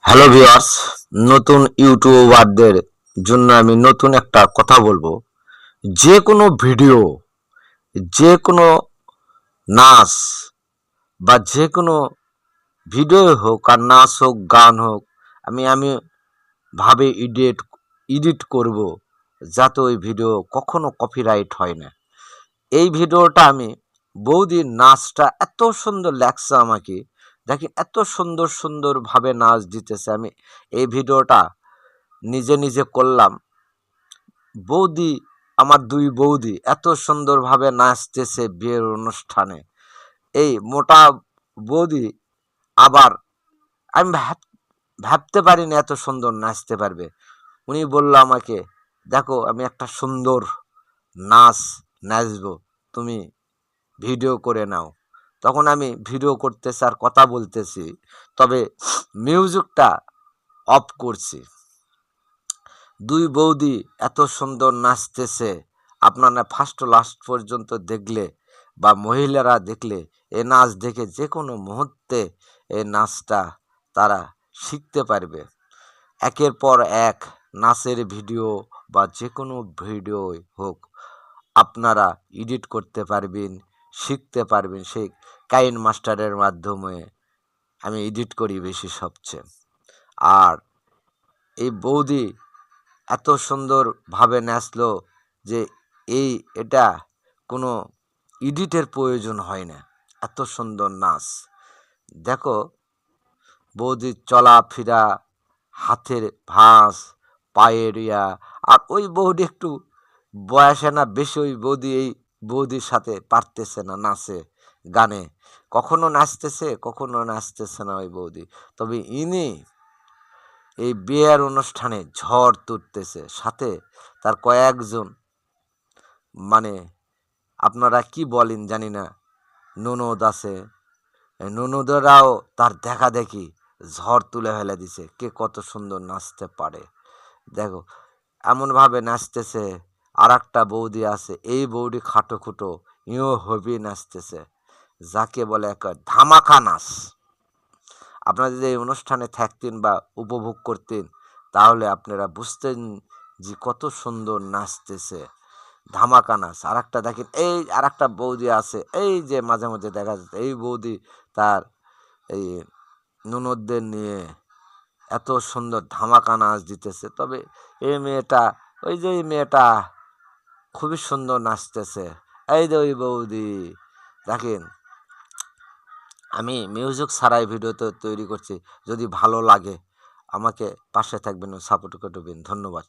Hello viewers, নতুন ইউটিউবারদের জন্য আমি নতুন একটা কথা বলবো। যে কোনো ভিডিও, যে কোনো নাচ বা যে কোনো ভিডিও হোক আর নাচ হোক গান হোক, আমি ভাবে এডিট করব যাতে ওই ভিডিও কখনো কপিরাইট হয় না। এই ভিডিওটা আমি বৌদির নাচটা এত সুন্দর লাগছে আমাকে, দেখেন এত সুন্দর সুন্দরভাবে নাচ দিতেছে। আমি এই ভিডিওটা নিজে নিজে করলাম। বৌদি, আমার দুই বৌদি এত সুন্দরভাবে নাচতেছে বিয়ের অনুষ্ঠানে। এই মোটা বৌদি আবার আমি ভাবতে পারিনি এত সুন্দর নাচতে পারবে। উনি বলল আমাকে, দেখো আমি একটা সুন্দর নাচ নাচবো, তুমি ভিডিও করে নাও। তখন আমি ভিডিও করতেছি আর কথা বলতেছি, তবে মিউজিকটা অফ করছি। দুই বৌদি এত সুন্দর নাচতেছে, আপনারা ফার্স্ট টু লাস্ট পর্যন্ত দেখলে বা মহিলারা দেখলে এ নাচ দেখে যে কোনো মুহূর্তে এই নাচটা তারা শিখতে পারবে। একের পর এক নাচের ভিডিও বা যে কোনো ভিডিও হোক, আপনারা এডিট করতে পারবেন, শিখতে পারবেন। সেই কাইন মাস্টারের মাধ্যমে আমি এডিট করি বেশি সবচেয়ে। আর এই বৌদি এত সুন্দরভাবে নাচলো যে এটা কোনো এডিটের প্রয়োজন হয় না, এত সুন্দর নাচ। দেখো বৌদির চলাফেরা, হাতের ভাঁজ, পায়ের ইয়া। আর ওই বৌদি একটু বয়সে না বেশি, ওই বৌদি এই বৌদির সাথে পারতেছে না নাচে গানে, কখনো নাচতেছে কখনো নাচতেছে না ওই বৌদি। তবে ইনি এই বিয়ের অনুষ্ঠানে ঝড় তুলতেছে, সাথে তার কয়েকজন, মানে আপনারা কি বলেন জানি না, ননদ আছে। এই ননদেরাও তার দেখা দেখি ঝড় তুলে ফেলে দিছে, কে কত সুন্দর নাচতে পারে। দেখো এমনভাবে নাচতেছে। আর একটা বৌদি আছে, এই বৌদি খাটো খুটো, ইও হবি নাচতেছে, যাকে বলে এক ধামাকা নাচ। আপনারা যদি এই অনুষ্ঠানে থাকতেন বা উপভোগ করতেন, তাহলে আপনারা বুঝতেন যে কত সুন্দর নাচতেছে, ধামাকা নাচ। আর একটা দেখেন, এই আর একটা বৌদি আছে, এই যে মাঝে মাঝে দেখা যাচ্ছে, এই বৌদি তার এই ননদদের নিয়ে এত সুন্দর ধামাকা নাচ দিতেছে। তবে এই মেয়েটা, ওই যে এই মেয়েটা খুবই সুন্দর নাচতেছে, এই যে ওই বৌদি দেখেন। আমি মিউজিক ছাড়াই ভিডিও তৈরি করছি। যদি ভালো লাগে আমাকে পাশে থাকবেন ও সাপোর্ট করবেন। ধন্যবাদ।